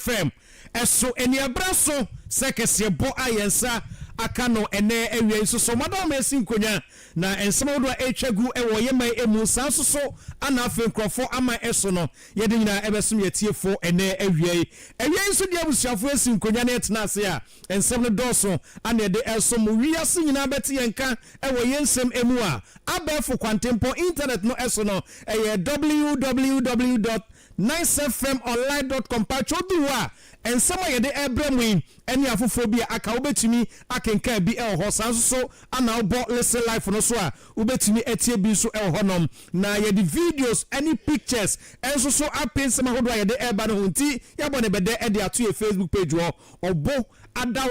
fam eso eni abraso sekese bo ayensa aka no ene awie so madam esin konya na ensema do etwagu ewo yeman emu sanso so ana afen krofo ama eso no yede nyina ebesum yetiefo ene awie so dia busuafo esin konya na etena ase a ensem no doso ana de eso mu wiase nyina beti yenka ewo yensem emu a abefo kwantempo internet no eso no www.nycefmonline.com pachoduwa ensema yede ebremu eni afofobia aka obetumi akenka bi ho sanso so ana obo listen life no so a obetumi etie bi so honom na yede videos any pictures enso so apensema hodo yede eba no hunti yabone bede e de ato ye Facebook page wo obo ada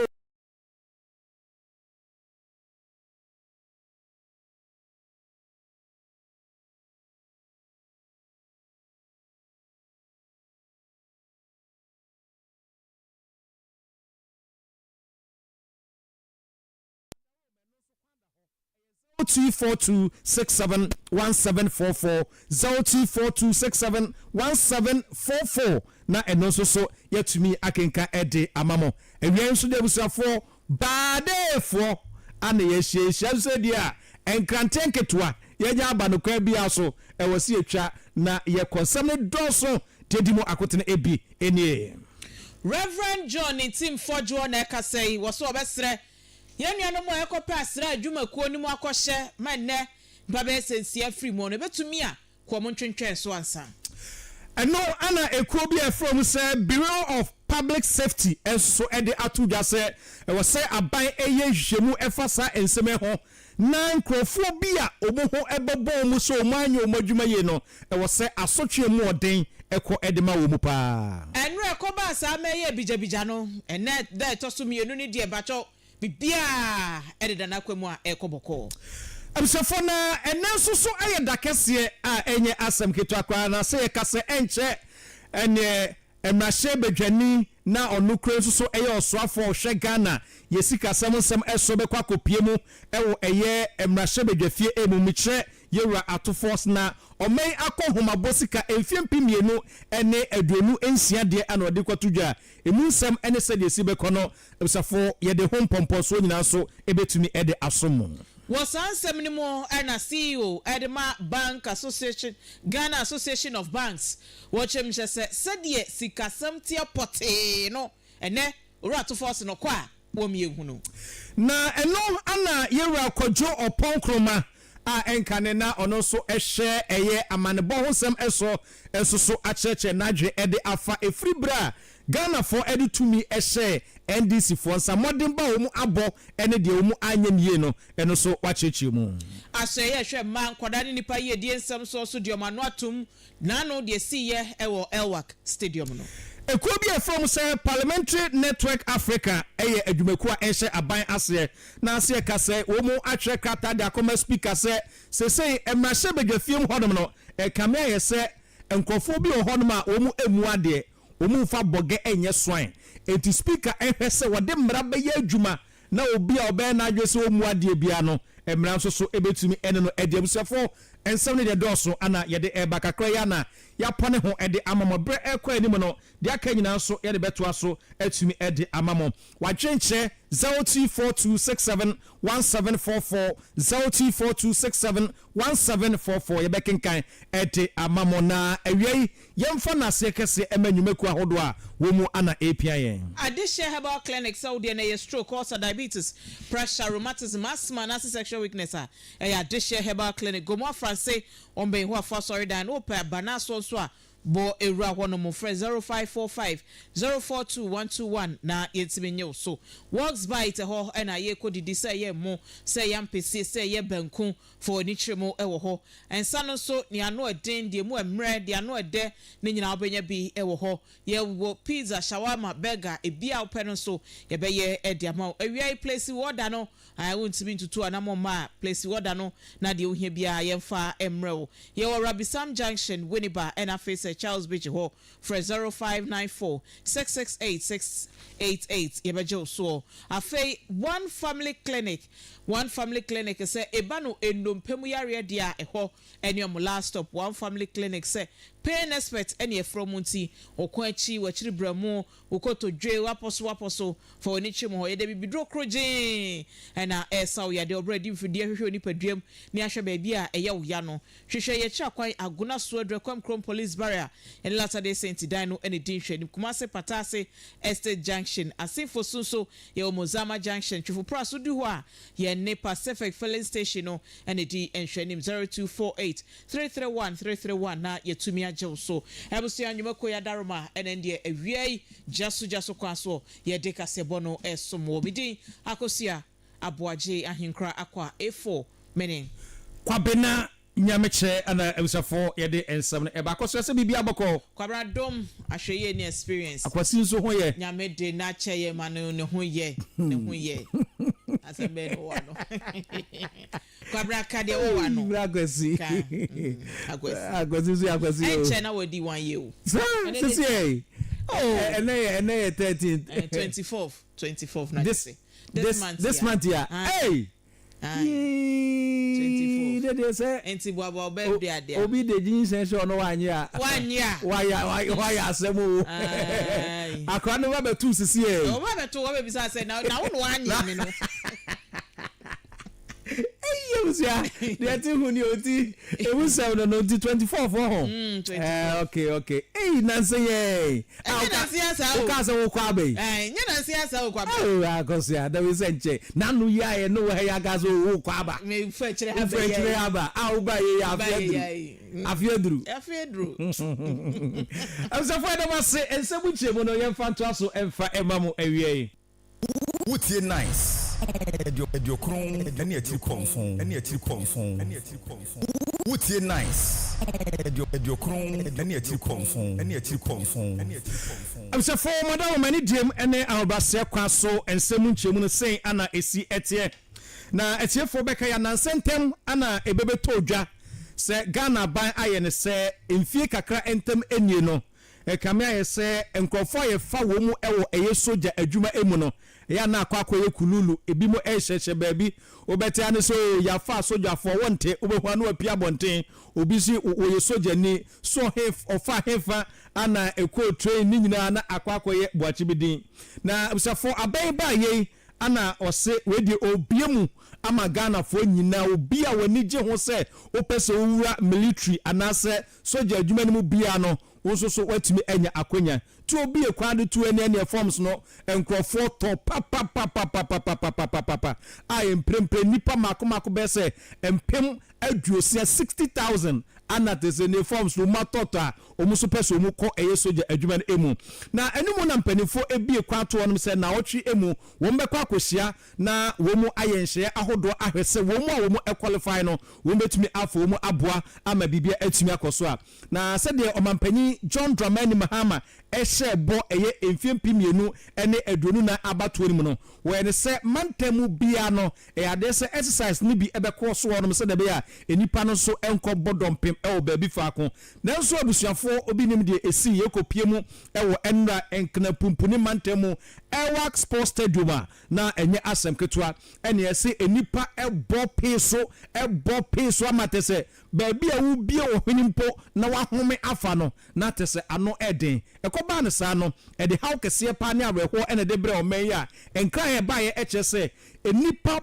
0242671744 0242671744 na eno so yetumi akenka ede amamo ewien so de busafo baadefo ana yehie so dia enkrantenketwa yenya aba no kwa bia so ewose etwa na ye konsem ne doso dedimo akotene ebi enie Reverend John Tim Fojo na ekasai woso obesre yenuano mo ekopa asra adwumakuo ni mo akɔhye manne babe sensia free mo no betumi a ko mo ntwentwen so ansa eno ana ekuo bi from say Bureau of Public Safety enso ede atuja say we say aban eye hwehwemu efasa enseme ho na nkrofo bi a omoho ebebo mu so manyo omadwuma ye no we say asotwe mu oden eko edema wo mu pa enu ekoba asa meye bijabija no ene da etoso mienu ni de bacho bibia ededa na kwemu a ekoboko abisafo na enenso so ayeda kese a enye asem ketu akwa na se kase enche ene emrahye bedwani na onukre so eye osoafo hwe Ghana yesika semsem eso be kwa kopie mu ewo eye emrahye bedwafie emumiche yewura atofos na omei akohoma bosika emfiempimienu ene aduonu ensia de ana ode kwatudwa emunsem ene sede sibe kono abisafo yede hompompo so nyina so ebetumi ede asomo wasansem ni mo na CEO Edema Bank Association Ghana Association of Banks watchem chese sedie sikasem tia pote no ene urato force no kwa womyehunu na eno ana yewura kwadwo oponkroma a enkane na ono so ehye eye amanebo hosem eso so acheche nadwe ede afa efribra Ghana for ede tumi ehye NDC for samodin ba omu abo ene de omu anyamie no eno so wacheche mu aseye hwe man kwadane nipa ye die nsem so de omano atum nano de siye ewo Elwak Stadium no Ekobia from say Parliamentary Network Africa eye adwumaku a ehye aban ase na ase ka say omu atwe krata de akoma speaker say emrahye bedwafiem hodom no kame aye say enkofo bi hodom a omu emu ade omu fa boge enye swan enti speaker ehwese wode mra be ye adwuma na obi a obe na adwe say omu ade bia no emra so ebetumi ene no ede abusafo ensem ne de doso ana yede eba kakra ya na ya pone ho ede amamo bre ekwa anim no de aka nyina so yede beto so atumi ede amamo wagyenche 0242671744 0242671744 yebekenkan ede amamo na awie yemfa na se kese emanyumaku ahodo a wo mu ana API Addition Herbal Clinic Saudi na stroke also diabetes pressure rheumatism asthma and sexual weakness Addition Herbal Clinic go more France on be who for sorry dan open bana so bo ewura hono mo frɛ 0545042121 na yetimenye so works by te ho na ye kodidi sɛ ye mo sɛ yampesi sɛ ye banku for ni chimo ɛwɔ ho ensa no so ni ano eden de mu emrɛ de ano ede ne nyina obenya bi ɛwɔ ho ye wo pizza shawarma burger ebia opɛ no so ye be ye ede ama awia place order no I won't be to two anamo ma place order no na de ohia bia ye mfa emrɛ wo ye wo Rabisam Junction Winneba and face Charles Beach Hall for 0594-668-688. Yebejo so afei one family clinic say ebano endompemu yare dia eho eniom last stop one family clinic say pain expert any from Munti or Quenchi, which Bramo, Ukoto Dre, Waposo, for Nichim or Edebi Bidro Croje, and our air saw ya de already for dear Nipa Dream, Niasha Baby, a Yao Yano. She share your chakwai, a Guna Sword, Crom Police Barrier, and Latter day Saint Dino, and a Dinshin, Kumase Patase, Estate Junction, as if for Suso, Yo Mozama Junction, Chifu Prasu Duwa, Ye Ne Pacific Filling Station, and a D and Shenim 0248 331 331 na Yetumia Joso. Ebusia Nyumako ya Daruma, and then the Aviay Jasu Kwaso, Ye Deka Sebono, Esomo Bidi, Akosia, Abuaje, Ahinkra Aqua, A4, meaning Kwabena. Nyameche ana ebusafo yede ensam e ba koso se bibia boko kwabra dom ahweye ni experience akwasi nso ho ye nyamede na cheye manu ne ho ye asembe no wano kwabra kade o wano akwasi akwasi enche na wadi 1 year sisi ene 13 24th na this month yeah hey 24 they say enti baba birthday ade obi de jin sensor no wanya why asemu akwa no ba tu sisi e o ba betu wa be bisa say na wo wanya me no Eyosia they ti hu ni oti ewu 7 no 24 for ho okay nanse ye o ka se wo kwa be nya nanse asa wo kwa be akosia da we senche nanu ya ye no we ya ga so wo kwa ba me fa chire haba a wo ba ye afiedru am so for dem say ensebu chemo no ye fa to aso emfa emamu awie Wutie nice. Edio kron ene ati konfon. Wutie nice. Edio kron ene ati konfon. I'm so for madam many dim ene albase kwaso ensemu nchemu no sen ana esi etie. Na etie for beka ya nansentem ana ebebe todwa se Ghana ban aye ne se emfie kakra entem enie no. Kamia ye se enkrofo ye fa wo mu ewo eye soja adwuma emu no ya na akwa ye kululu ebi mo ehyehyɛ baabi obete ane so ya fa soja fo wonte obehu anu apia bonten obi si wo ye soja ni so hef ofa hefa ana eko train ni nyina na akwa ye boachi bidin na busafo abai ba ye ana ose wedi obiemu ama Ghana fo nyina obi a wani gye ho se opese owura military anase soja adwuma ni mu bia no so watimi enya akonya tu obi ekwade tu ene forms no enkrofo to papa I emprempe nipa mako be se empem aduosia 60,000 ana tese ne forms no matota omuso pese omuko eye soja adwuma no emu na enimu na mpanifo ebi ekwato no se na otwe emu wo mbekwa akosia na wo mu ayenhye ahodo ahwese wo mu a wo mu qualify no wo betumi afo wo mu aboa ama bibia atumi akoso a na se de omampanyi John Dramani Mahama ehye bo eye emfiempimienu ene adonu na abato ni mu no wo ene se mantemu bia no ade se exercise ni bi ebekọ so no se de be a enipa no so enko bodompem ewo baabi faako nanso abusuafo obi nim de esi yekopie mu ewo enra enkna pumpuni mantemu Ewax Sports Stadium na enye asem ketwa ene ese enipa ebo peso amatese baabi a wo bie wo hwenimpo na wahome afa no na tese ano eden ekoba ne sa no ede haw kese pa ne aweho ene de bre o men ya enkra ye ba ye eche se enipa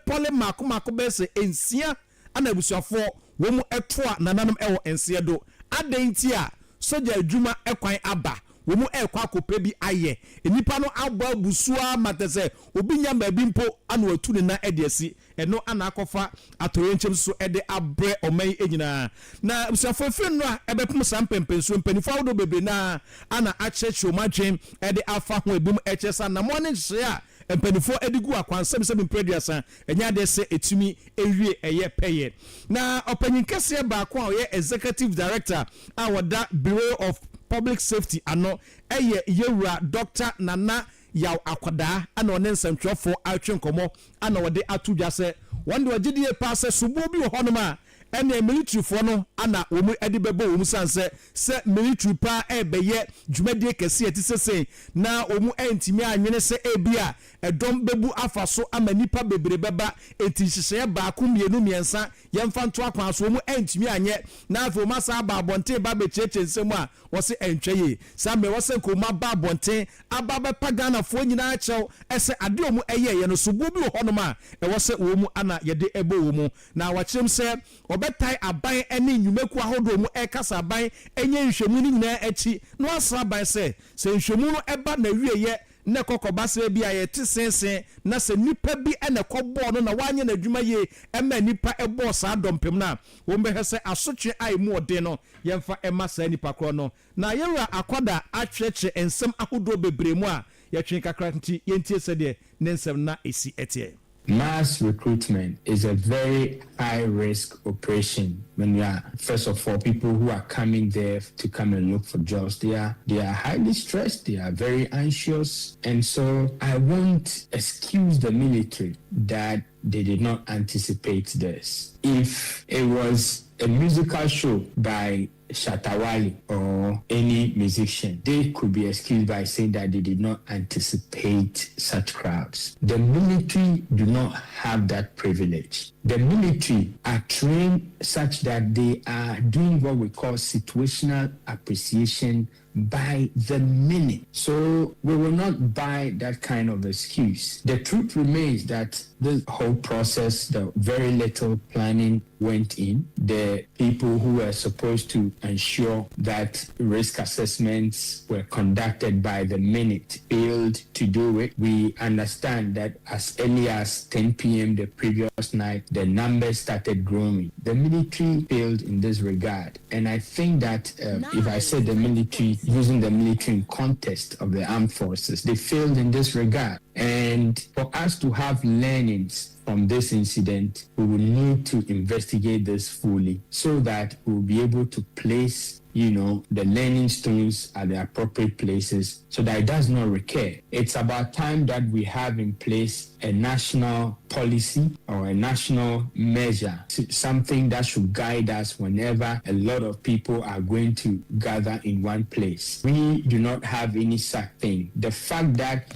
pole mako bese ensia ana abusuafo wo mu etoa nananom ewo ensia do adentia a soja adwuma ekwan aba wo mu ekwa kope bi aye enipa no abo abusua matese obi nya ba bi mpo ana watu ne na ede asi eno ana akofa atorenchem so ede abre oman enyina na abusuafo fin no a ebepum sampempenso mpanifo do bebre na ana acheche omadwen ede afa ho ebum echesa na mo ne hye a mpanifo edigu akwansem se mprediasa enya de se etumi ewie eye peye na opanyinkese ba kwa oye executive director a wada Bureau of Public Safety ano eye yewura Dr. Nana Yaw Akwada ana one nsantwofo atwe nkomo ana wode atudwa se wonde wagidie pa se subo bi ho no ma ɛne military fo no ana wo mu edi bebo wo mu sanse se military pa ebeye dwumadie kese eti sese na wo mu entimi anwene se ebia edom bebu afa so ama nipa bebre beba eti hyehyɛ baako mienu miensa yemfa nto akwan so wo mu entimi anye na afo masa ba abonte ba be cheche nsem a wo se entweye sa me wo se koma ba abonte aba be pagana fo nyina akyɛw ɛsɛ ade wo mu ɛyɛ no so bu bi ho no ma ɛwo se wo mu ana yɛde ebo wo mu na wakyerem sɛ obetai aban ene nnwumaku ahodo mu ekasa aban enye nhwemu ni nyina achi no asa aban se nhwemu no eba na wieye ne kokoba se bia ye te sensen na se nipa bi ene kɔbɔ no na wanye na adwuma ye ema nipa ɛbɔ saa dompem na wo mbɛhɛ sɛ asotwe ai mu ɔden no yɛmfa ɛma saa nipa korɔ no na yɛwura akwada atwɛkyɛ ensɛm ahodo bebre mu a yɛtwe kakra nti yɛntie sɛ de ne nsɛm na esi ɛteɛ. Mass recruitment is a very high-risk operation. When you are, first of all, people who are coming there to come and look for jobs, they are highly stressed, they are very anxious, and so I won't excuse the military that they did not anticipate this. If it was a musical show by Shatawali or any musician, they could be excused by saying that they did not anticipate such crowds. The military do not have that privilege. The military are trained such that they are doing what we call situational appreciation by the minute. So we will not buy that kind of excuse. The truth remains that the whole process, the very little planning went in. The people who were supposed to ensure that risk assessments were conducted by the minute failed to do it. We understand that as early as 10 p.m. the previous night, the numbers started growing. The military failed in this regard. And I think that if I said the military, using the military in context of the armed forces, they failed in this regard. And for us to have learnings from this incident, we will need to investigate this fully so that we'll be able to place the learning stones at the appropriate places so that it does not recur. It's about time that we have in place a national policy or a national measure, something that should guide us whenever a lot of people are going to gather in one place. We do not have any such thing. The fact that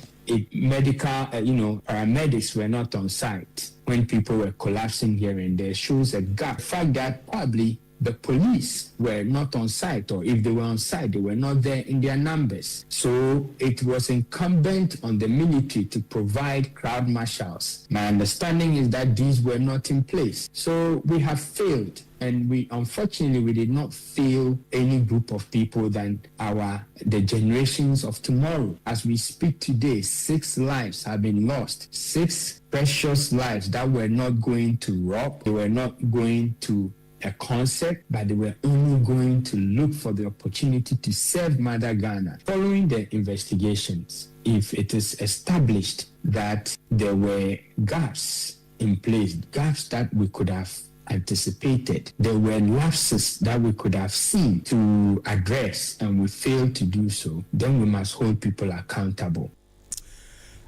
paramedics were not on site when people were collapsing here and there shows a gap. The fact that probably the police were not on site, or if they were on site, they were not there in their numbers. So it was incumbent on the military to provide crowd marshals. My understanding is that these were not in place. So we have failed. And we did not fail any group of people than the generations of tomorrow. As we speak today, 6 lives have been lost. 6 precious lives that were not going to rob, they were not going to a concert, but they were only going to look for the opportunity to serve Mother Ghana. Following the investigations, if it is established that there were gaps in place, gaps that we could have anticipated, there were lapses that we could have seen to address, and we failed to do so, then we must hold people accountable.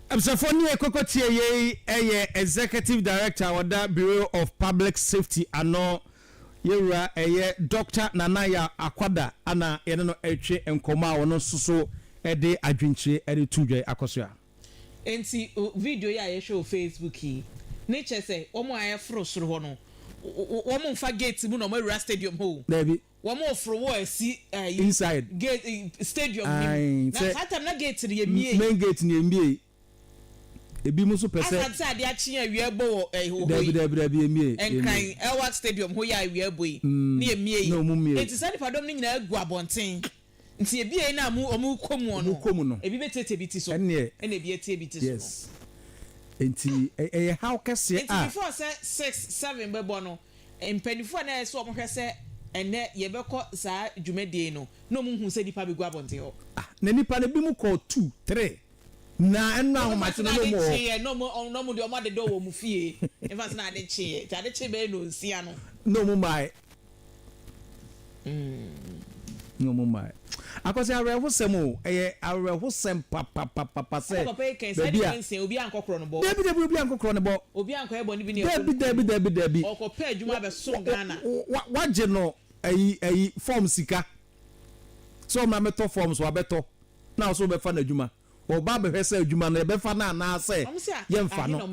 Absafoni Ekokotie ye Executive Director of the Bureau of Public Safety ano yewura Dr. Nanaya Akwada ana no etwe enkoma wono soso de adwinche tujwe akosua enti video ya ye show Facebook yi ne chese omo ayefro soro ho no omo mfa gate mu no mo stadium ho David omo ofro wo asi inside gate stadium ni na fatam na gate ni emie main gate ni emie ebi muso pese asa de achi awie bo ho David emie enkan Elwak stadium ho ya awie bo yi ni emie yi enti sadi padom ni nyina agu abonten nti ebie na omu komu no ebi betete biti so ene ebi ete biti so yes enti how kese before say 6-7 bebo no empanifo na eso omo hwese ene yebekọ saa dwumedie no no mu hu se dipa begu abonten ho na nipa ne bi mu call 2-3 na enna ho match no mo de o ma de do wo mu fie efas na de che be no nsia no no mu mai no mu mai Akosi arehosem o arehosem papa say papa can say the obi ankokro no bo Debi obi ankokro no bo obi anko ebo ni bi ni Debi okopa adwuma be so Ghana waje no form sika so ma meto forms wa beto na so be fa na adwuma o ba be hwese adwuma na be fa na na say yemfa no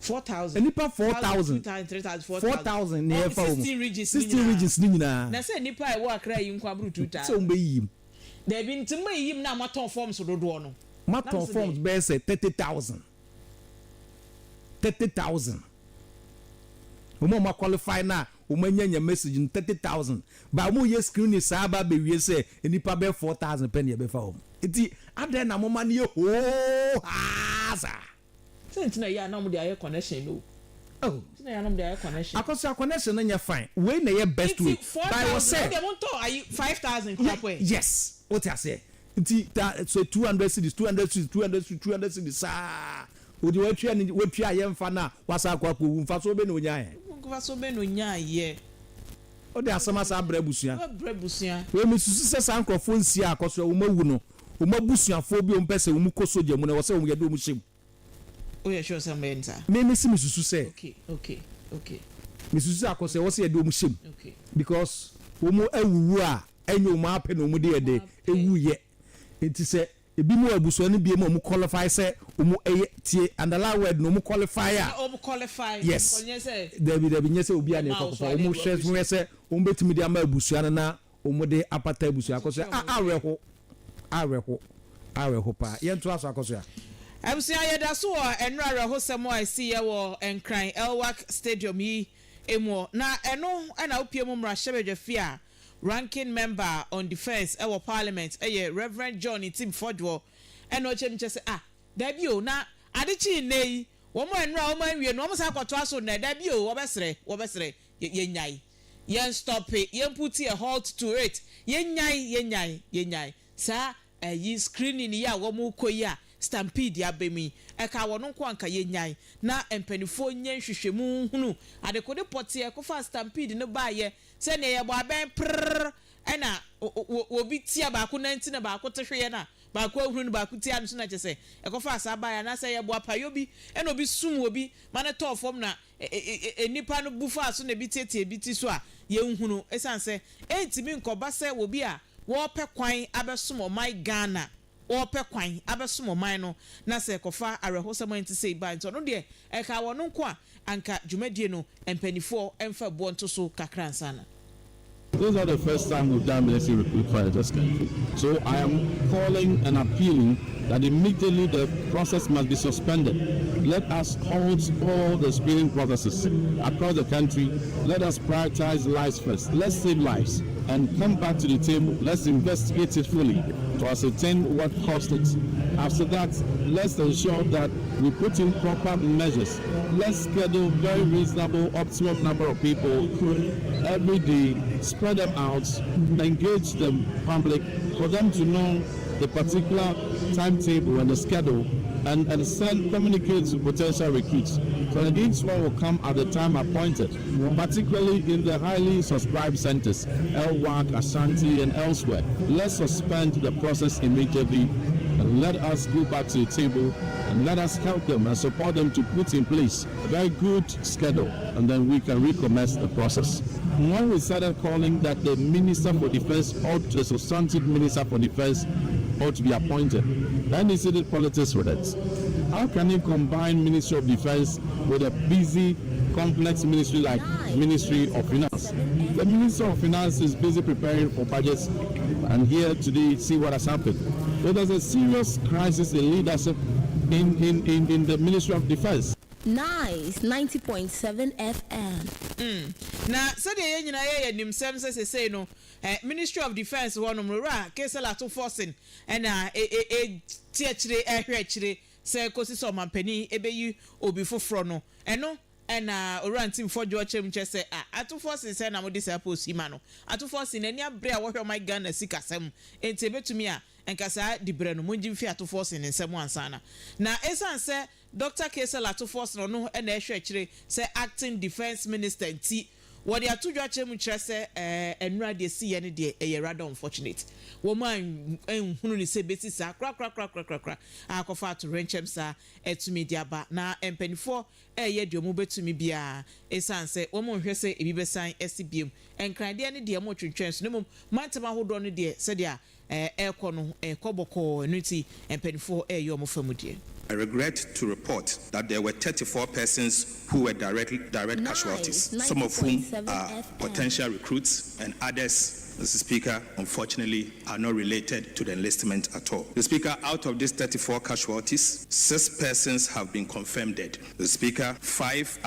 4,000 nipa 4,000 4,000 ne efa o 16 regions ni nyina na say nipa e wo akra yi nkwa bru 2,000 so mbe yim there be ntima yim na maton forms dodo no maton forms be say 30,000 Omo ma qualify na omo nyanya message 30,000 ba mo ye screen ni sa ba be wie say nipa be 4,000 penny be fa o iti ade na mo ma ne ho haza Since ya na mo dey connection no. Oh. Since ya na mo dey connection. Akoso connection na nya fine. We na ye best way. By yourself. They want to are you 5,000 crap way. Yes. What I say? Nti so 200 cities 200 cities ah. Odi we twa ye mfa na wasa akwa ko mfa so be na onya ye. Mfa so be na onya ye. Odi asama sa brebusia. Brebusia. We misusu se sa ankrofo nsia akoso wo mawu no. Wo mabusuafo bi o mpese wo mu kosoje mu na wo se wo ye do mu hyem. Oh yeah, sure some mensa. Me misusu say. Okay. Misusu akose wo se ye do mu hyem. Okay. Because wo mu awuwu a enyo mu ape no mu de de ewu ye. Enti se ebi mu abuso ne bi mu qualify say mu tie and allow word no mu qualify a. Qualify. Yes. Debi nyese obi a ne kokofo mu shares mu say betimi de ama abuso na de apata abuso akose areho pa yento aso akose a Emsia yeda so enra hosemo I see ye wo enkran Elwak Stadium yi emo na eno na opie mu mra hyebedwafia ranking member on defense ewo parliament Reverend John Tim Fordwo eno chemche se da bi o na adechi nei wo mo enra wo man wie no mo sa kwato aso na da bi o wo besere ye nyai yen stop it yen put a halt to it yen nyai sa yi screening ya wo mo koyi a stampede abemi eka wono nko anka yenyan na empanifo nyen hwehwemu hunu adekode pote ekofa stampede no baaye se ne ye bo aben prr ena obi tia ba ko 19 na ba ko tehwe na ba ko ahunu ba ko tia no na chese ekofa asa baaye na se ye bo apayo bi ena obi sum obi mane to form na enipa no bufa so na bi tietie bi ti so a ye nhunu esanse entimi nkoba se obi a wo pe kwan abesom o my Ghana ope kwan abesom man no na se kofa arehosem enti sei ba nto no de e ka wono nko a anka dwumadie no empanifo emfa bo nto so kakra ansana. Those are the first time we've done military recruit fire in this country. So I am calling and appealing that immediately the process must be suspended. Let us halt all the screening processes across the country. Let us prioritize lives first. Let's save lives and come back to the table. Let's investigate it fully to ascertain what caused it. After that, let's ensure that we put in proper measures. Let's schedule very reasonable, optimum number of people every day, spread them out, engage the public for them to know the particular timetable and the schedule, and send communicate to potential recruits. So that each one will come at the time appointed, particularly in the highly subscribed centers, Elwak, Ashanti, and elsewhere. Let's suspend the process immediately and let us go back to the table and let us help them and support them to put in place a very good schedule, and then we can recommence the process. When we started calling that the Minister for Defense the substantive Minister for Defense ought to be appointed, then he did politics with it. How can you combine Ministry of Defense with a busy, complex ministry like Ministry of Finance? The Minister of Finance is busy preparing for budgets, and here today see what has happened. So there's a serious crisis in leadership in the Ministry of Defense. Nice 90.7 FM. Na so de yen nyina ye nimsem se no Ministry of Defense wono mrora kesela to forcing na tiachire ehwechire se kosi so mampani ebeyi obi foforo no eno na orantim fojo chem chese ato forcing se na mo de se posi ma no ato forcing ani abre a wo hwe my Ghana sikasem enti betumi a enkasa dibre no monji mfi ato forcing nsem ansana na esanse Dr. Kesel ato force no na ehwe kire say acting defense minister nti what they are to judge him and rather see any day a rather unfortunate woman and who say basis crack I offer to wrench him sir to media but now and penny for a year you move to me be a son say woman who say if you sign SCBM and cry the any dear more chance no man to my hold on the dear said ya air corner a cobble nutty and penny for a your family. I regret to report that there were 34 persons who were direct casualties, some of whom are potential recruits and others, Mr. Speaker, unfortunately are not related to the enlistment at all. The Speaker, out of these 34 casualties, 6 persons have been confirmed dead. The Speaker, 5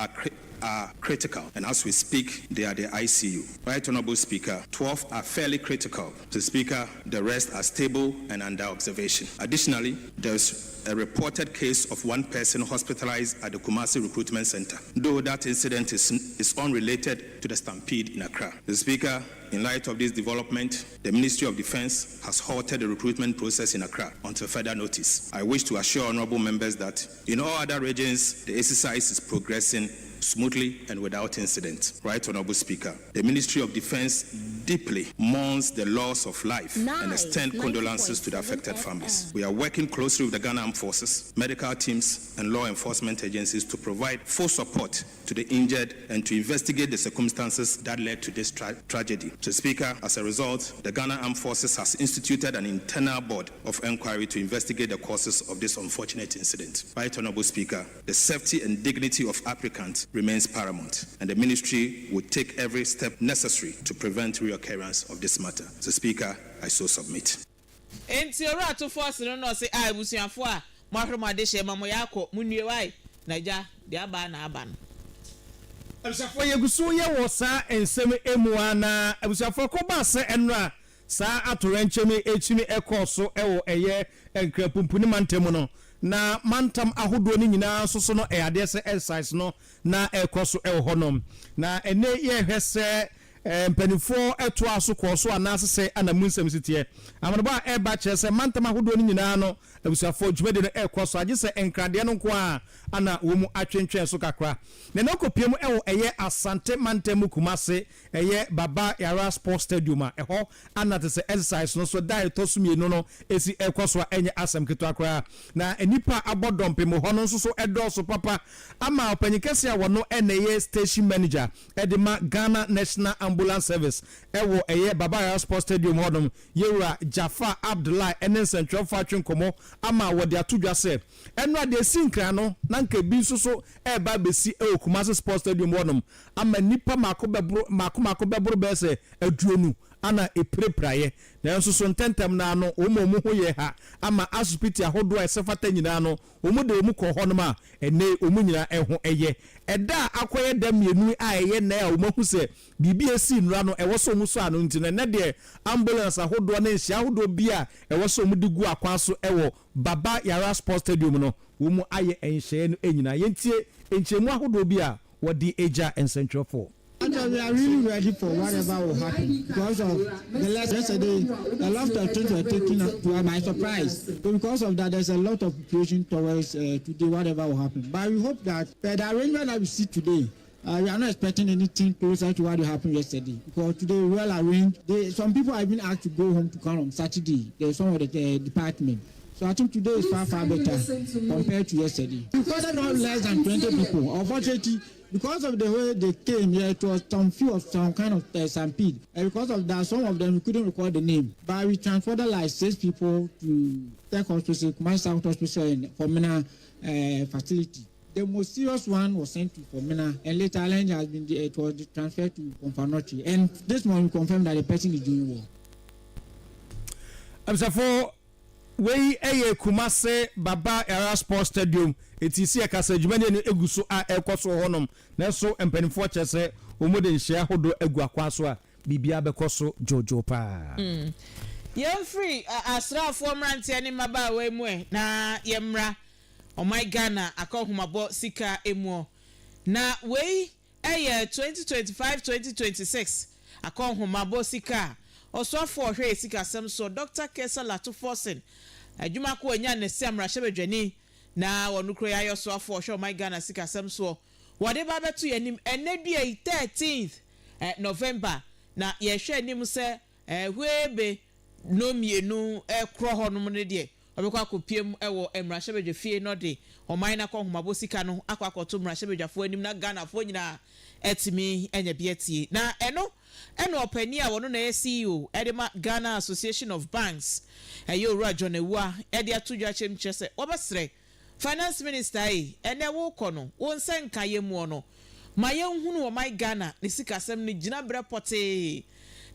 are critical, and as we speak, they are the ICU. Right, Honorable Speaker, 12 are fairly critical. The Speaker, the rest are stable and under observation. Additionally, there's a reported case of one person hospitalized at the Kumasi Recruitment Center, though that incident is unrelated to the stampede in Accra. The Speaker, in light of this development, the Ministry of Defense has halted the recruitment process in Accra until further notice. I wish to assure honorable members that in all other regions, the exercise is progressing smoothly and without incident. Right, Honorable Speaker, the Ministry of Defense deeply mourns the loss of life and extend condolences to the affected families. We are working closely with the Ghana Armed Forces, medical teams, and law enforcement agencies to provide full support to the injured and to investigate the circumstances that led to this tragedy. Mr. Speaker, as a result, the Ghana Armed Forces has instituted an internal board of inquiry to investigate the causes of this unfortunate incident. Right, Honorable Speaker, the safety and dignity of applicants remains paramount, and the ministry will take every step necessary to prevent reoccurrence of this matter. Mr. Speaker, I so submit. Entiora to force no say I busuafo a mahwema de she mamoyako munue wai naja de aba na aba no. Abusafo yegusu ye wo sa ensem emua na abusafo ko ba se enra sa atorenchemi echimi ekoso ewo eye enkrapumpuni mantemu no na mantam ahodo ni nyina soso no ade se exercise no na ekoso ewo honom na ene ye hwese mpanifo eto aso koso anase se anamunsem sitie amanba eba chese mantam ahodo ni nyina no abusafo dwumede no ekoso age se enkrade no nko a ana wo mu atwentwen so kakra na nokopiem ewo eye asante mantam kumase eye baba yara sports stadium a eho ana te se exercise no so dai to sumie no esi ekoso enye asem keto akra na enipa abodompe mo hono so edoso papa ama opanyikese a wono eneye station manager edema Ghana National Ambulance Service ewo eye baba yara sports stadium hodom yewura Jafar Abdullah enen central fatwen komo ama wode atodwa se enra de sinkra no nanka bi so eba besi ewo Kumasi sports stadium hodom ama nipa mako bebro bese aduonu ana eprepraye na nso so ntentem na no omo ho ye ha ama asupiti ahodo a sefata nyina no omo de omo kɔ hɔ no ma ene omo nyina ɛho ɛyɛ ɛda akoye da mienu a ɛyɛ na a omo hu se bibi esi nra no ɛwɔ so omo so ano nti na de ambulance ahodo na nhia ahodo bi a ɛwɔ so omo de gu akwa so ɛwɔ Baba Yara Sports Stadium no omo ayɛ enhye no enyina yentie enchemu ahodo bi a wɔde eja Central 4. Actually, we are really ready for whatever will happen because of the yesterday, a lot of things were taken to my surprise. So because of that, there's a lot of preparation towards today, whatever will happen. But we hope that the arrangement that we see today, we are not expecting anything closer to what happened yesterday because today we well arranged. Some people have been asked to go home to come on Saturday. There's some of the department. So I think today is far better compared to yesterday. Because not less than 20 people. Unfortunately, because of the way they came here, it was some kind of stampede. And because of that, some of them we couldn't record the name. But we transferred like 6 people to Tech Hospital, Kumasi South Hospital, and Formina facility. The most serious one was sent to Formina, and later it was transferred to Pomfanochi. And this morning we confirmed that the person is doing well. Wei eye Kumasi Baba Yara Sports Stadium etisi akasa djumane ne eguso a ekoso honom na so empanifo chese omode nhia hodo egu akwaso a bibia bekoso jojo pa Yem free asrafo mrante ne maba we mu na yemra o my Ghana akohumabo sika emu na wei eye 2025-2026 akohumabo sika osofo hwe sika sem so Dr. Kesa Latu Forsen adwuma ko anya ne semra hyebedwani na wonukro ya yoso afo hwe my Ghana sika sem so wode ba betu yanim enedua 13th November na yɛhwɛ anim sɛ hwebe no mienu kro hɔ nom ne de obekwa kopiem ewo emrahye fie no de oman na ko homabo sika no akwakoto mrahye bedwafo anim na Ghana fo nyina etimi enya bietie na eno opani a wono na CEO edema Ghana Association of Banks eyo owura John Ewua ede atudwa chemche se obesre finance minister ene wo kono wo nsenka yemu no maye nhunu wo my Ghana ne sikasem ne gina bre pote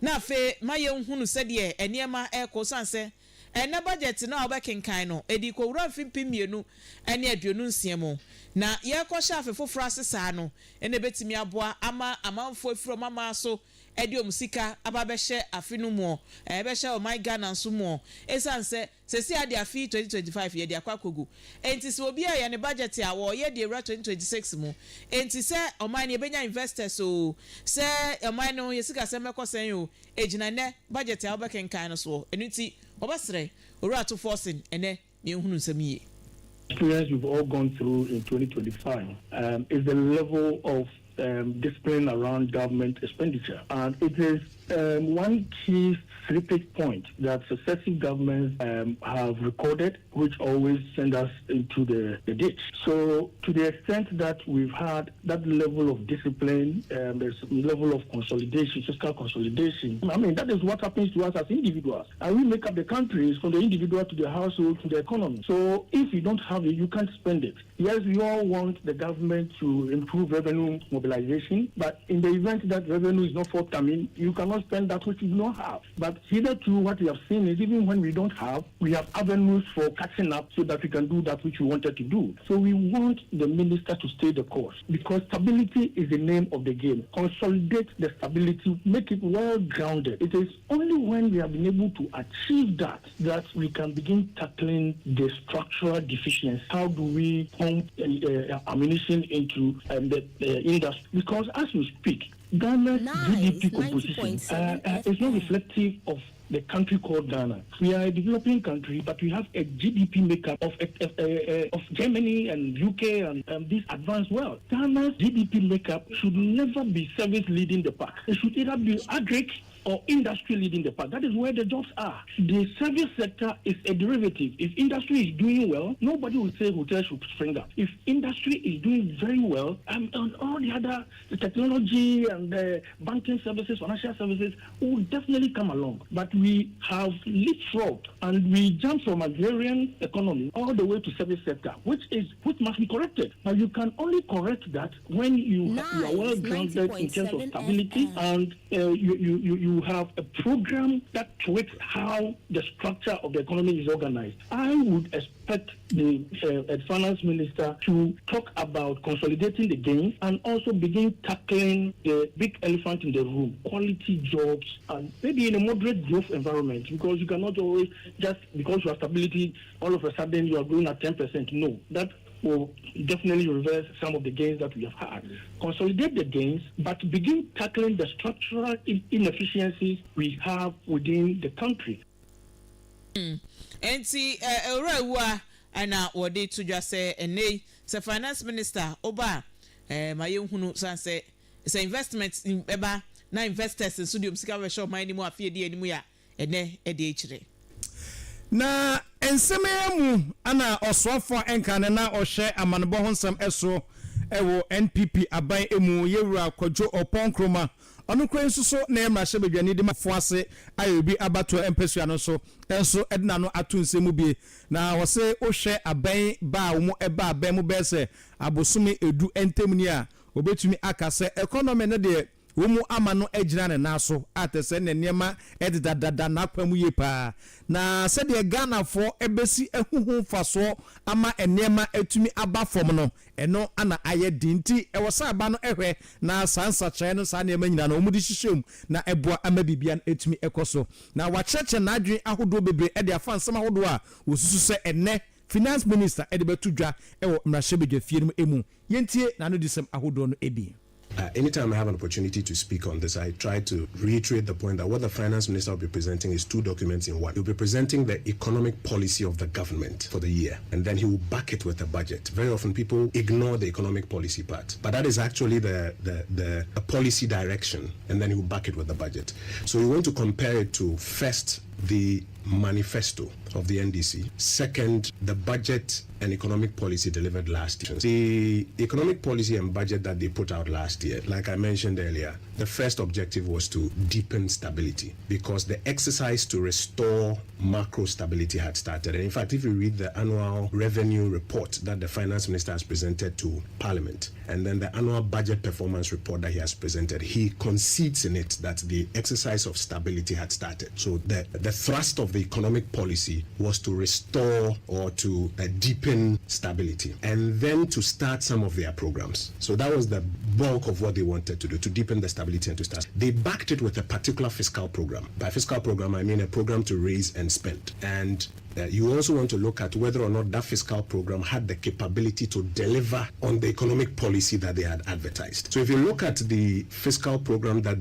na fe maye nhunu se de eniema ekosanse ene budget na obekenkan no edi ko wura mfimpimienu ene aduonu nsiemo na ye ko sha afefoforo asesa no ene betimi aboa ama amanfo afiro mama so edi omusika ababehye afinu mu behye o my Ghana nso mu esanse sesi ade afi 2025 ye de akwakogu enti se obi a ye ne budget a wo ye de ewra 2026 mu enti se o man ye benya investors o se o man no ye sika se mekosen o ejina ne budget a obekenkan no so enuti obasre owra to forcing ene me hunu nsamiye experience we've all gone through in 2025 is the level of discipline around government expenditure. And it is one key slippage point that successive governments have recorded, which always send us into the ditch. So to the extent that we've had that level of discipline, there's a level of consolidation, fiscal consolidation. I mean, that is what happens to us as individuals. And we make up the countries from the individual to the household to the economy. So if you don't have it, you can't spend it. Yes, we all want the government to improve revenue mobilization, but in the event that revenue is not forthcoming, you cannot spend that which you do not have. But hitherto, what we have seen is even when we don't have, we have avenues for catching up so that we can do that which we wanted to do. So we want the minister to stay the course because stability is the name of the game. Consolidate the stability, make it well grounded. It is only when we have been able to achieve that we can begin tackling the structural deficiencies. How do we pump ammunition into the industry? Because as you speak, Ghana's GDP composition is not reflective of the country called Ghana. We are a developing country, but we have a GDP makeup of Germany and UK and this advanced world. Ghana's GDP makeup should never be service leading the pack. It should either be agric or industry leading the pack. That is where the jobs are. The service sector is a derivative. If industry is doing well, nobody will say hotels should spring up. If industry is doing very well, and all the other technology and banking services, financial services will definitely come along. But we have leapfrogged and we jump from agrarian economy all the way to service sector, which must be corrected. Now you can only correct that when you are well grounded in terms of stability and you have a program that tweaks how the structure of the economy is organized. I would expect the finance minister to talk about consolidating the gains and also begin tackling the big elephant in the room, quality jobs, and maybe in a moderate growth environment, because you cannot always just because you have stability, all of a sudden you are going at 10%. No, that will definitely reverse some of the gains that we have had. Consolidate the gains, but begin tackling the structural inefficiencies we have within the country. Enti Ewura ana wode to just say ene se finance minister oba maye hunu sanse se investment in eba na investors in studio sika we show mine mu afie de animu ya ene e de chire na ensememu ana osofo enkane na ohye amanbo ho nsam eso ewo NPP aban emu yewura kwadwo oponkroma onu kwen suso na emrahye bedwani de mafo ase ayobi abato empesua no so enso edna no atu nsemu bie na wose ohwe aban ba wo mu eba aban mu bese abosome edu entemni a obetumi akase economy ne de womu ama no agina ne naso atese ne niema edidadada na kwamu ye pa na se de Ghana fo ebesi ehuhu faso ama eniema etumi aba fom no eno ana aye dinti ewosa aba no ehwe na sansa kyen no sa niema nyina na omudi hihiem na eboa ama bibian etumi ekoso na wacheche na adwen ahodo bebre ede afa nsema ahodo a wosusu se enne finance minister ede betudwa ewo mrahye bedwa fie no emu yentie na no disem ahodo no ebi anytime I have an opportunity to speak on this, I try to reiterate the point that what the finance minister will be presenting is two documents in one. He'll be presenting the economic policy of the government for the year, and then he will back it with a budget. Very often people ignore the economic policy part, but that is actually the policy direction, and then he will back it with the budget. So we want to compare it to first the manifesto of the NDC, second the budget and economic policy delivered last year. The economic policy and budget that they put out last year, like I mentioned earlier, the first objective was to deepen stability because the exercise to restore macro stability had started. And in fact, if you read the annual revenue report that the finance minister has presented to Parliament, and then the annual budget performance report that he has presented, he concedes in it that the exercise of stability had started. So the thrust of the economic policy was to restore or to deepen stability and then to start some of their programs. So that was the bulk of what they wanted to do, to deepen the stability and to start. They backed it with a particular fiscal program. By fiscal program, I mean a program to raise and spend. And you also want to look at whether or not that fiscal program had the capability to deliver on the economic policy that they had advertised. So if you look at the fiscal program that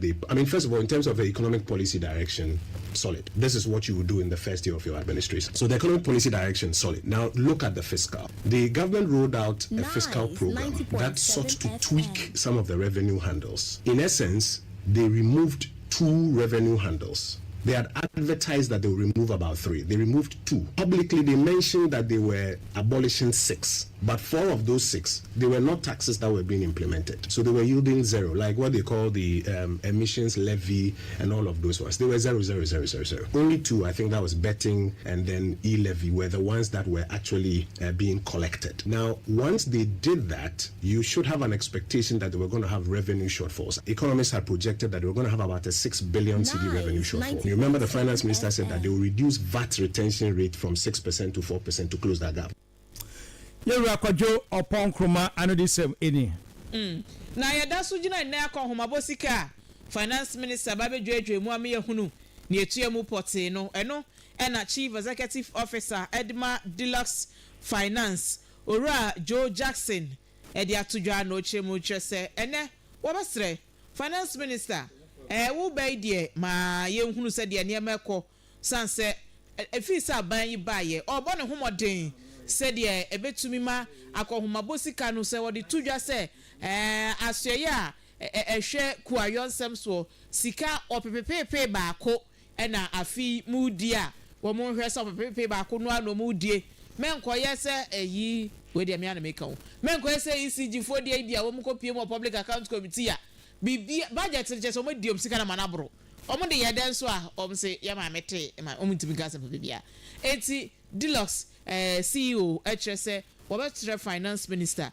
first of all, in terms of the economic policy direction, solid. This is what you would do in the first year of your administration. So the economic policy direction, solid. Now look at the fiscal. The government rolled out a fiscal program that sought to tweak some of the revenue handles. In essence, they removed 2 revenue handles. They had advertised that they would remove about 3. They removed 2. Publicly, they mentioned that they were abolishing 6. But 4 of those 6, they were not taxes that were being implemented. So they were yielding 0, like what they call the emissions levy and all of those ones. They were 0, 0, 0, 0, 0. Only 2, I think that was betting and then e-levy, were the ones that were actually being collected. Now, once they did that, you should have an expectation that they were going to have revenue shortfalls. Economists had projected that they were going to have about a 6 billion CD revenue shortfall. You remember the finance minister said that they will reduce VAT retention rate from 6% to 4% to close that gap. Yewura Kwajo Opon Kroma anodisem eni. Na yada so gina na akọ homabosika finance minister babe dwedwe mu ame yehunu na etua mu porte no eno na chief executive officer Edma Deluxe Finance Ora Joe Jackson edi atudwa na oche mu chese ene wobasre finance minister wo bai die ma yehunu se de ne emekọ sanse efisa ban yi baye obo ne homoden said ye ebetumi ma akohomabosika no se wodi tudwa se asoye a ehwe kuayonsem so sika opepepepe baako na afi mudi a wo mo hwe se opepepe baako no ano mudie menkoye se eyi we de me ana meka wo menkoye se ECG fo de dia wo mo kopie mo public account committee a bibi budget je so mo diom sika na manabro omo de yeden so a om se ya ma mete ma omutimi gasa bibia enti Deluxe CEO HSE wobetre finance minister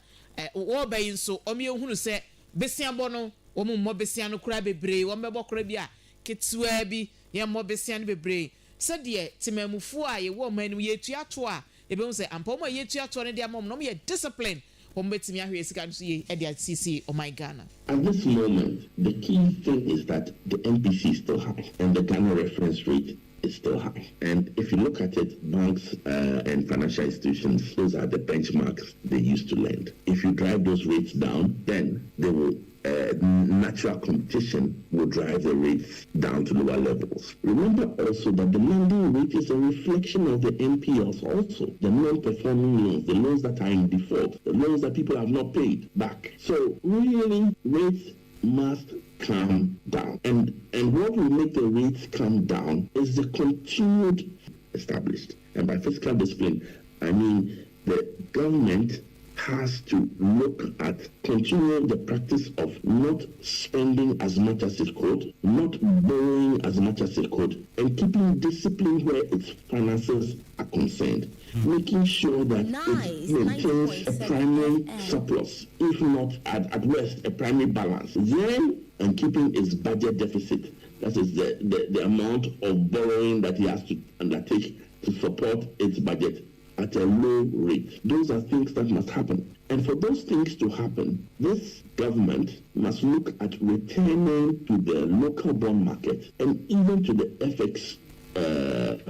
wo bayin so omi ehunu se besiabo no wo mo besia no kura bebre wo mbebo kura bi a ketua bi ye mo besia no bebre se de timamufu a ye wo man ye tuato a ebe hu se ampa mo ye tuato ne de amom no ye discipline wo mbetimi ahwe sika no so ye e de CC oh my Ghana. At this moment, the key thing is that the MPC is still high and the Ghana reference rate is still high. And if you look at it, banks and financial institutions, those are the benchmarks they used to lend. If you drive those rates down, then they will natural competition will drive the rates down to lower levels. Remember also that the lending rate is a reflection of the NPLs also, the non-performing loans, the loans that are in default, the loans that people have not paid back. So really, rates must come down. And what will make the rates come down is the continued established. And by fiscal discipline, I mean the government has to look at continuing the practice of not spending as much as it could, not borrowing as much as it could, and keeping discipline where its finances are concerned, making sure that it maintains a primary surplus, if not at worst a primary balance, then and keeping its budget deficit, that is the amount of borrowing that he has to undertake to support its budget, at a low rate. Those are things that must happen. And for those things to happen, this government must look at returning to the local bond market and even to the FX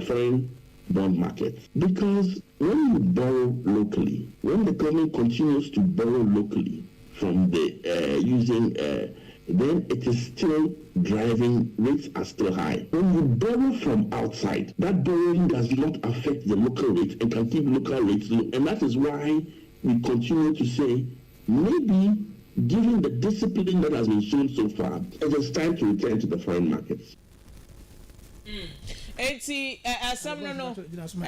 foreign bond market. Because when you borrow locally, when the government continues to borrow locally, from the using, then it is still driving, rates are still high. When you borrow from outside, that borrowing does not affect the local rates and can keep local rates low. And that is why we continue to say, maybe given the discipline that has been shown so far, it is time to return to the foreign markets. Eti asam no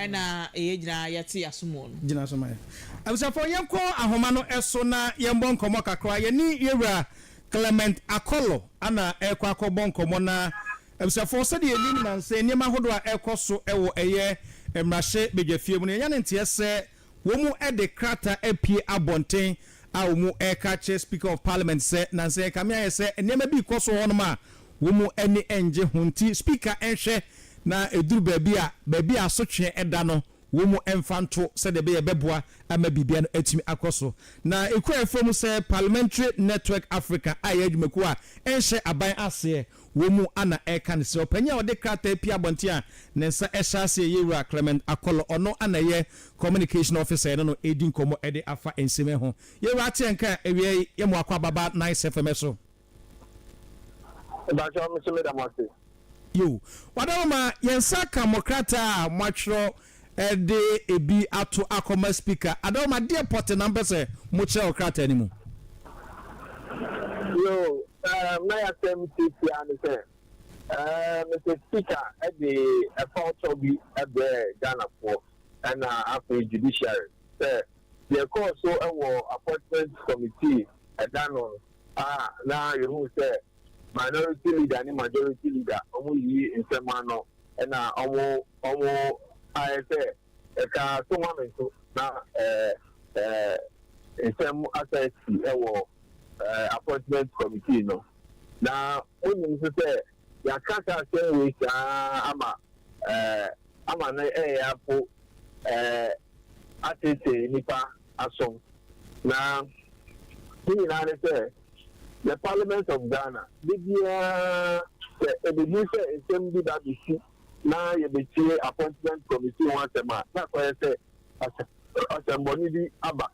na ejina yati asumo no jina so mai abusafo yenko ahoma no eso na yembo nkomo kakra ye ni yewura Clement Akolo ana ekwa akobon nkomo na abusafo se de yeli na nse niam ahodo a ekoso ewo eye emrahye bejafie mu ne ya ne ntiyese wo mu ede krata apie abonten a wo mu eka che speaker of parliament se na nse kamia ye se niam bi koso hono ma wo mu eni enje hunti speaker enhwe na eduru baabi a sotwe eda no wo mu emfanto se de be ye beboa ama bibia no atimi akoso na ekwaefo mu se Parliamentary Network Africa aye adwumaku a enhye aban ase wo mu ana eka ne se opanya ode krata pia abonte a ne nsa ehya ase yewura Clement Akolo ono ana ye communication officer no edin komo ede afa enseme ho yewura tenka ewie ye mo akwa baba Nyce FM so ba jo mi da mo yo wadama yensa kamokrata mwachro ede ebi ato akoma speaker adoma de port number se mo che okrata animu yo na ya Tv and say Mr. Speaker ede a photo bi ebe Ghana for and after judiciary say the court so appointment committee danon na you say minority leader and majority leader yi nsemano na I say ka so momento na nsem assess appointment committee no na only say ya kaka say we ama na apo atete nipa asom na ni na say the Parliament of Ghana, the assembly that we see now, you appointment committee once a month. That's why I say, as a money abba,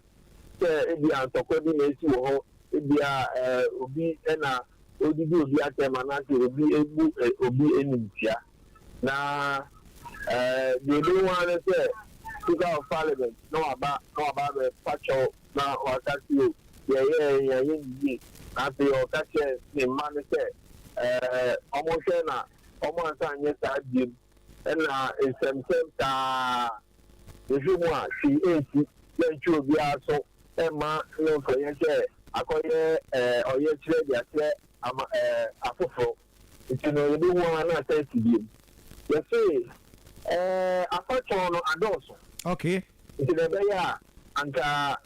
if you are talking to Obi and Obi at them and Obi any here. Now, they don't want to say, Speaker of Parliament, no about the patch now or you. Yeah. After your catcher, the man said, almost and yes, I did. And it's some if you want, she ate it, then she will be also Emma, no, for your chair. I call you, or your chair, I'm a football. If you know, you don't want to say to you. You say, a patch on a dorsal. Okay. It's in a bear. And Mr.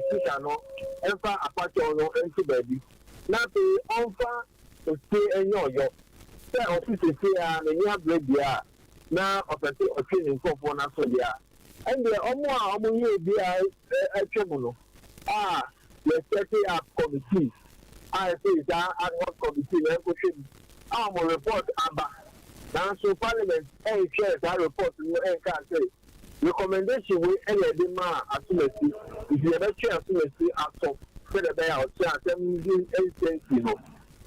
Speaker, no, ever a patch on no empty baby. Now, the offer to stay in your say, office here, and you have read there. Now, of a training for one after there. And the almost a tribunal. The setting up committee. I say that ad hoc committee, and pushing our report. Now, so Parliament, any chairs, I report to you and can't say. Recommendation we any demand assumption if you ever share assumption after say the bear or share them anything you know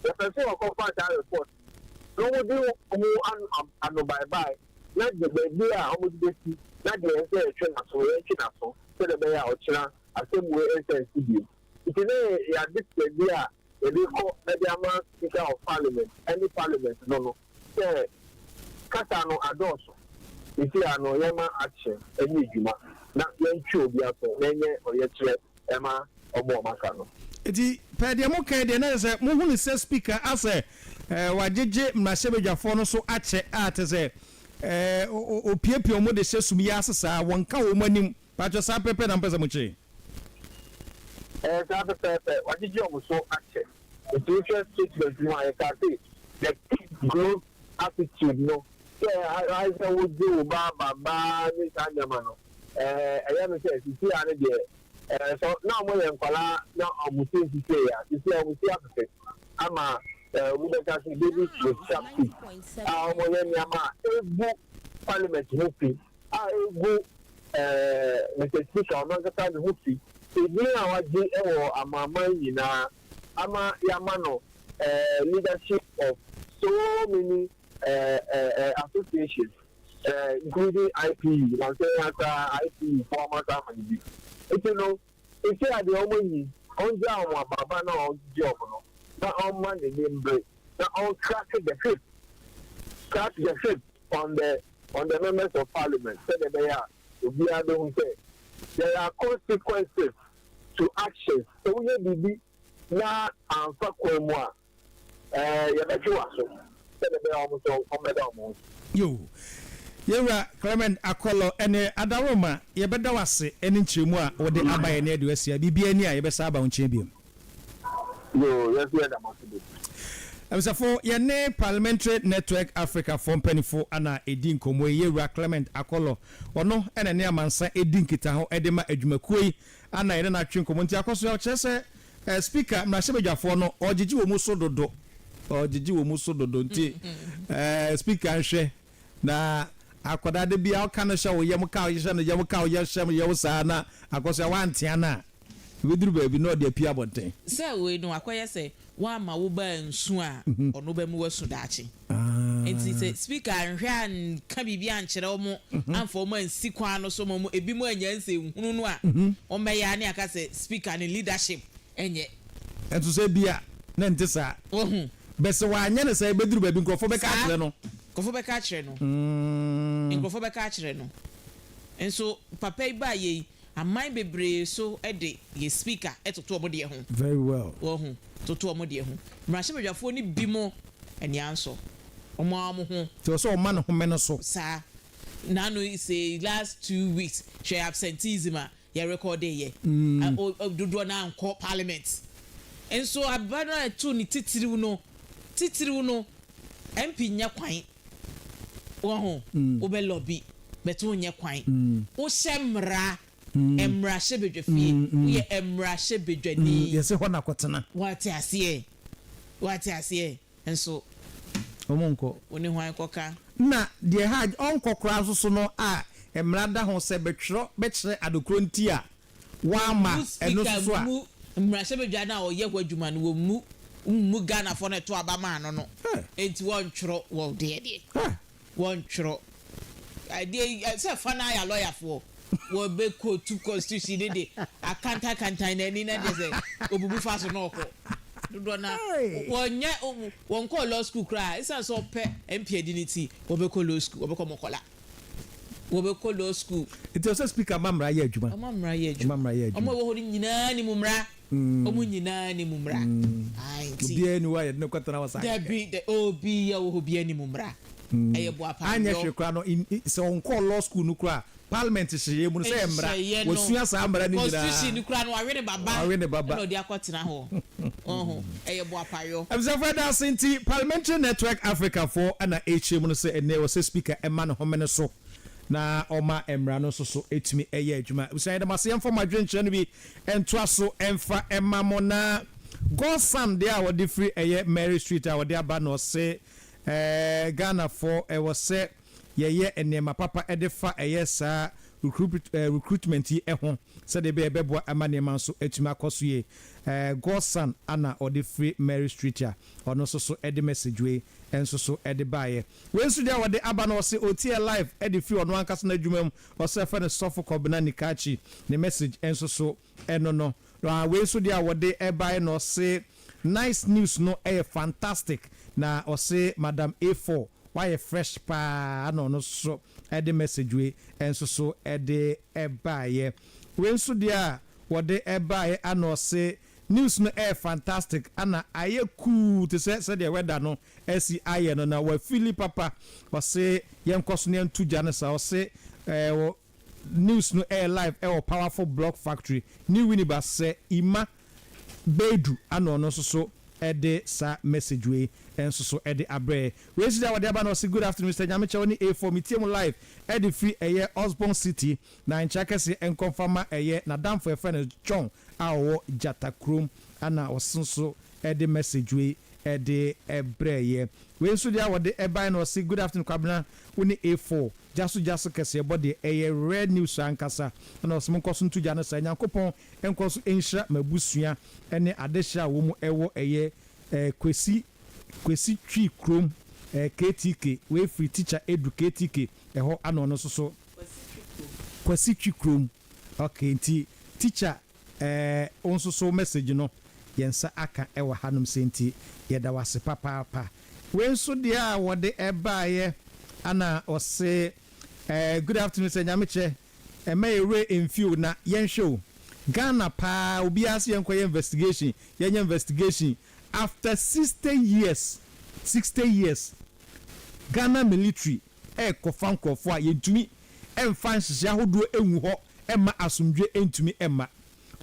the person will confirm that report no we do and bye not the baby almost this not the say train so say the bear or share same way essence you it is ya this idea they call the Speaker of Parliament any parliament no say kata no adoso if you are no yama action, any juma, not young children, or yet, Emma or more Macano. Eti pediamoke de na se mo hu se speaker ase wajeje mrashebeja fono so ache atese opiepie mo de sesum ya asesa wonka wo manim pacho sa pepe na mpesa mochi sa pepe wajeje mo so ache the future statement you are the growth attitude no I would do Baba Miss Anjamano. I am a say, see, so now more than Pala, now I'm going to say, you see, I will say, I'm a baby with Chapti. I'm a Parliament Hoopy. I will Mr. Speaker, I'm not the time Hoopy. Ebi a waji ewo amama nyina ama yamano leadership of so many associations, including IPE, IPE, former family. If you know, if you are the only on down Baba no job, not on money name break, not on crack the ship on the members of parliament. Say that they are, we are don't say there are consequences to actions. So we be na answer kwemwa. Yo, Yera Clement Akolo ene Adaroma yebeda wase ene nchiremu a wode abaye na edu asia bibia ni a yebesa aba nche biem. Yo, yes we da masibe. Amsafo yene Parliamentary Network Africa for penifo ana edin komo Yera Clement Akolo ono ene ne amansa edin kita ho edema adwumakuoi ana yene na atwe komo nti akoso ya chese speaker mrashebejafo no ojiji wo muso dodo nti speaker hwe na akoda de bia o kana hwe wo yem ka o hwe no yem ka o hwe ye wo saa na akoso ya wantia na weduru ba bi no de apia bonten se we no akoye se wa ma wo ba nsu a ono ba mu wasu daachi enti se speaker hwe an ka bibia nkyere wo mo amfo mo ansi kwa no so mo ebi mo anya nse hunu no a o meya ne aka se speaker ne leadership enye entu se bia na ntisa bese wa anya ne se beduru ba bi nkofo be ka kire no nkofo be ka kire no enso papa iba ye amai bebre so ede ye speaker etoto omo de ho very well toto omo de ho mrahye medwafo ni bimo eni anso omo ho so omo no ho me no so sa na no say last 2 weeks she absenteeism ya record ye dodo na anko parliament enso abana to ni titiriw no MP nya kwan wo be lobby beto nya kwan wo hyemra emra hyebedwafie wo ye emra hyebedwani yese ho na kotena wati asie enso omonko oni hwan koka na de ha onkokora so no a emra da ho se betwro bekire adokro nti a wama eno so a emra hyebedwa na o ye hwadwuma no wo mu Ghana for na to abama no enti won twro wo de won twro ade se fa na ya lawyer for wo be ko to constitution de akanta na ni na de se obubu fa so no ko do na wonya won ko law school cry isa so pe MP dignity wo be ko law school wo be ko mokola wo be ko law school it was speaker mamra ye adwuma omo wo ho nyina ni mumra omo nyina ni mumra ai ti bia ni wa ye ne kwatara wasa da bi the obi ya wo bia ni mumra eye bo apa anya hwekra no se on call law school no kra parliament hye mu no se mra wo sua sa mra ni nyina constitution ni kra no awe ne baba no de akotena ho eye bo apa yo observer that sinti Parliamentary Network Africa for ana HM no se ene wo se speaker ema no homene so na oma emra no so etimi eye adwuma usai da masem for madwenche no bi entwa so emfa ema mo na godson there wo de free eye Mary Street a wo de aba no se Ghana for wo se ye enema papa edefa eye sa recruitment yi ho se de be beboa amanema so etimi akoso ye godson ana o de free Mary Street a ono so ede message we enso so ede baye when so dia wode aba no se otie live ede free ono ankasa na adwumam o se fa ne sofo kobna nikachi ne message enso so eno no when so dia wode e baye no se nice news no fantastic na o se madam A4 why fresh pa no so ede message we enso so ede e baye when so dia wode e baye ano se news no fantastic ana aye cool to say the weather no esi aye no na wa fili papa o say yenkoso ne ntu janesa o say news no live powerful block factory new winneba say ima bedu ana no so ede sa message we enso so ede abre we see that what aba no say good afternoon Mr. Nyamecha oni A4 meeting live ede free eye Osborne City na nchakese enconfirma eye na damfo efene John awo Jata Krom ana osenso ede message we de ebreye we nso dia wode eban no say good afternoon kwabena woni A4 jaso kese body red news ankasa na osmo nkoso ntuja na sa nyankopon enkoso enhira mabusua ene adehia wo mu ewo kwesi twi krom KTK we free teacher edu KTK eho ano no so kwesi twi krom okay nti teacher onso so message no yensa aka ewa hanum senti yeda wase papa we nso dia wode ebaye ana ose good afternoon sir nyameche emeyere enfio na yenshow Ghana pa obi ase yenkoye investigation after 60 years Ghana military kofan kofo a yentumi emfa nhye ahodo enwu ho emma asomdwe entumi emma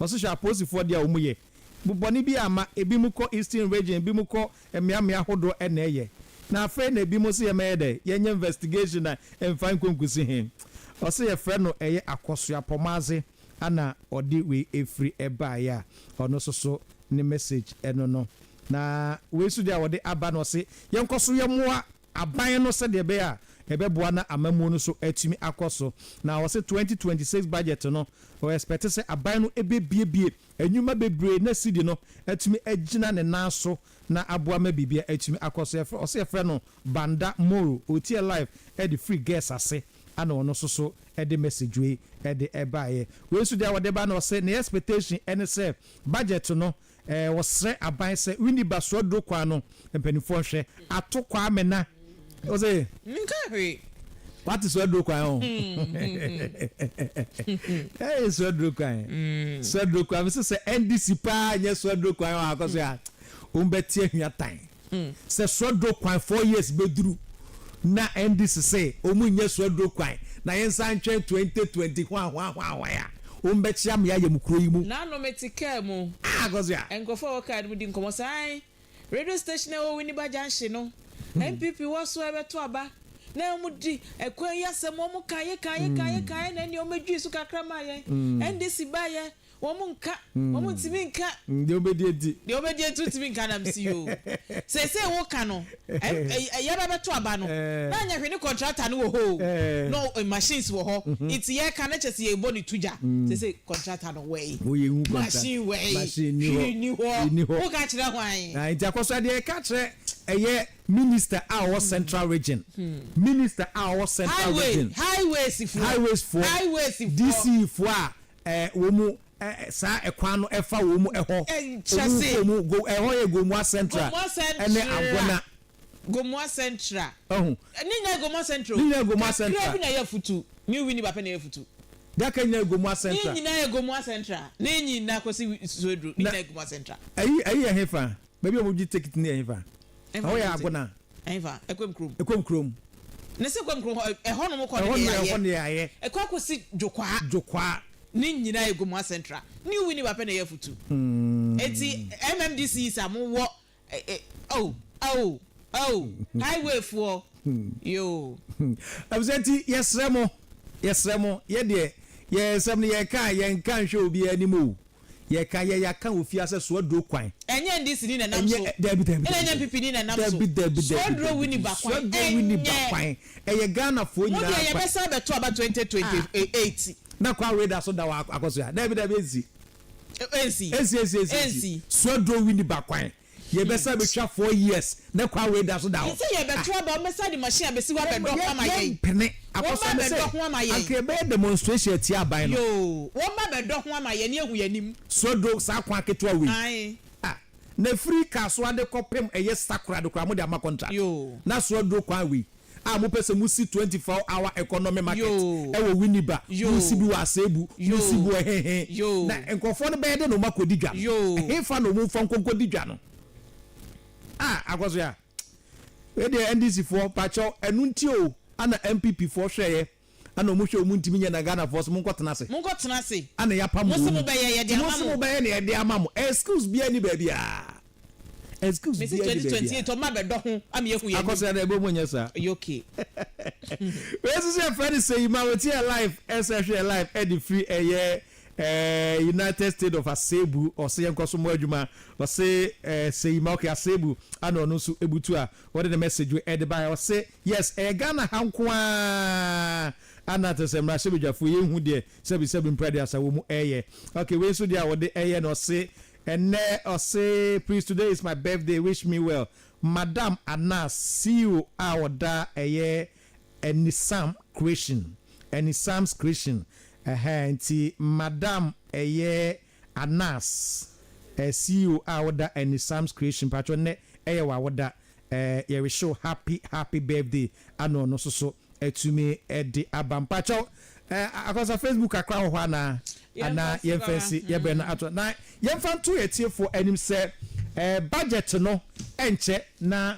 so sha posifo dia omuye buboni bi ama ebi mu ko eastern region bi mu ko emiamia ahodo na eye na afa na ebi mu se yemede yenye investigation na emfa nkonkusi hin o se ye frɛ no eye akoso apomaze ana odi we efri eba ya ono so ni message eno no na we su dia wode aba no se yenkoso yemoa aban no se de be a ebeboa na amamu no so atumi akoso na wo se 2026 budget no o expect se aban no ebebiebie enwuma bebre na sidi no atumi agina ne naso na aboa ma bibia atumi akoso o se efre no banda moro otie live e the free guest ase ana ono so e the message we e the ebaye we su dia wode ba na o se na expectation ene se budget no wasre aban se wini baso do kwa no mpanifo hwe atokwa amena o say nkahwe what is do kwa on so do kwa me se NDC pa nya so do kwa on akoso ya umbeti ahia tan se so do kwa 4 years beduru na NDC say omunye so do kwa na yensa ntwe 2020 ya umbeti am ya yemukro yi mu na no metika mu akoso ya enkofo wokad mu di nkomo sai radio station e wo wini bajanhye no MPP waso ebeto aba na mu di ekwan yasem wo mu kaye na ni o medwi su kakra ma ye NDC ba ye wo mu nka wo mu ntimi nka de obedi ntimi nka na msiyo se wo ka no ya ba beto aba no na nya hwe ni contractor no wo ho no machines wo ho it ye ka na chese ye boni tuja se contractor no we machine we ni ho wo ka kire hwan na iti akoso de ka kire eye minister our central region minister our central region highways for DC for wo mu sa ekwan no efa wo mu eho wo go eho ye Gomua central ene agona Gomua central ni na Gomua central krabi na ye futu mi wini ba pe na ye futu daka nya Gomua central ni na ye Gomua central ni na kosi sodru ni na Gomua central ayi ye hefa baby omuji take it ni hefa awo ya agona enfa ekwem krom ne se kwem krom eho no mo ko ne ya ekwa kosi jokwa ni nyina Gomua central ni wini ba pe na ye futu eti MMDC isamu wo highway for yo absenti yesremo ye de yesem ne ye kan hwe obi animu ye ka ye yaka ofia se so do kwan enye ndc ni na nam so enye MPP ni na nam so so do wini ba kwan eye Ghana fo nyina mo ye besa beto aba 2028 na kwa reda so da akoso ya David ezi so do wini ba kwan ye besa be twa 4 years na kwa reda so da o se ye beto aba mesa di machine abesi wa bedo ama ye pene akoso be se anke be demonstration ti aban no yo wo ma bedo ho ama ye ne ehu yanim so do sa kwa ketwa wi na free kaso ade kopem eye sakura de kwa mo de ama contract na so do kwa wi mo pese mu si 24-hour economy market wo winiba mu si bi wa sebu mu si bu na enkofo no be de no makodi dwa hefa no mu fon konkodi dwa no akoso ya we de NDC for pacho enunti o ana MPP for hweye ana mu hwe mu ntimi nya na Ghana force mu nkotena se ana ya pam mu be ye de na ye de amamu excuse bi ani ba bia excuse me 2028 o ma be do ho am ye hu ye akoso na ebo monye sa okay we say friend say you ma we tie live SH live e the free United States of Asebu or say nkoso mo adwuma or say say Mauke Asebu ano no so ebutu a what the message we ed by or say yes Ghana hankwa anata se mra sebejafo ye hu de sebi mprade asa wo mu okay we so dia wo de no say and or say please today is my birthday wish me well Madam Anna CEO awoda any Sam creation any Sam's creation nti Madam Anas CEO awoda any Sam's creation patron ne wawoda we show happy birthday ano no so etumi edi abampacho akosa Facebook akra ho ana yemfansi yebe na ato na yemfanto etie for anim se budget no enche na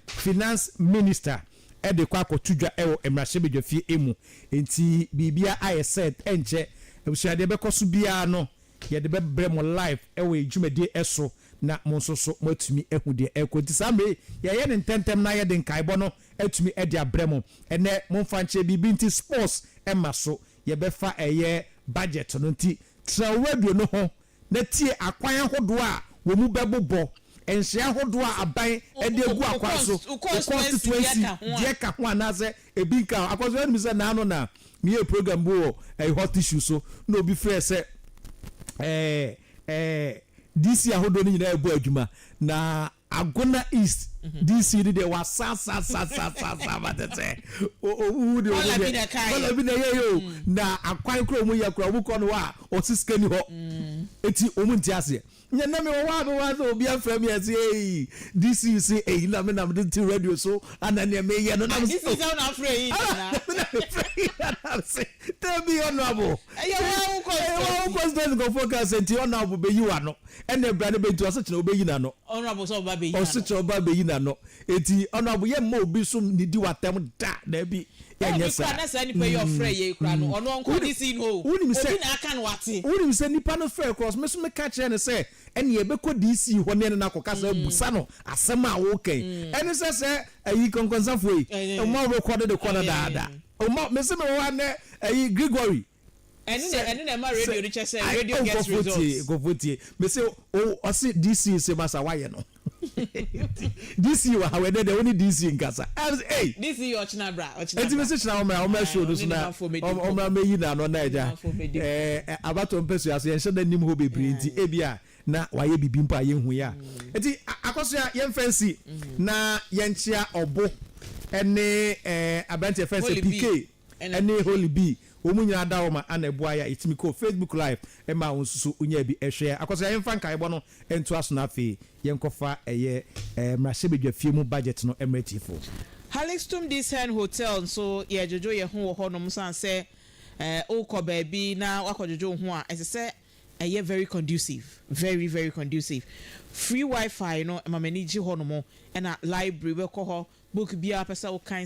finance minister ede kwa akotudwa ewo emrahebedwafie emu enti bibia aye set enche ebusuade bekoso bia no ye de bebre mo live ewo ejumade eso na monsoso matumi ehu de ekoti sambe ye ne ntentem na ye de nkaibo no atumi ede abremo ene monfa nche bibi nti sports emaso ye befa budget no nti trawaduo no ho na tie akwan hodo a wo mu bebobo enhia hodo a aban ede egu akwan so constituency die ka ho anaze ebinka akwaso enu se na ano na me program bo hot issue so no be fair say DC ahodo ni nyina ebu adwuma na Agona East DC de wa sa batete o de o bi na yo na akwan kro mu ya kro obu ko no wa o siskani ho eti o mu ntiase nya na me wa so obi afra me ase DC say na me na me ti radio so ana ne me ye no na this is how na afra yi na say tell me honorable wa president go focus enti honorable be you ano ene bra ne be nti o se kire obeyi na no honorable so ba be yi o se kire oba be yi na no eti honorable ye ma obi so ni di watem da na bi yenye sa na sa ni pe your friend ye kura no ono onko DC no obi na aka no wate unim se nipa no fair cross me so me catch ne say ene ye beko DC ho ne na kokasa busa no asem a wo kan ene se ayi konkonsanfo yi o ma record the corner da o ma me se me wa ne ayi Gregory ene na ma radio reach say radio gets results go vote me say o see DC se masa wa ye no DC wa hawe de only DC nkasa hey DC ochina bra eti me se china o ma show no so na o ma meyi na no na eja abato mpesu aso ye hye nim ho bebre nti ebia na waye bibi mpa ye hu ya eti akoso ya ye fancy na ye nchia obo ene abante fancy PK ene Holy B omunyina dawo ana ebua ya itimi ko Facebook live ema wonsusu unya bi ehwe akoso ya mfa nkai bo no ento aso na afi ye nkofa mrahebedwafie mu budget no emretifo Halixtum this hand hotel so ye jojo ye ho ho no msan se okọ baabi na wakojojo ho a ese very conducive very conducive free wifi no ema manage ho no mo na library we ko ho book bia pesa o kan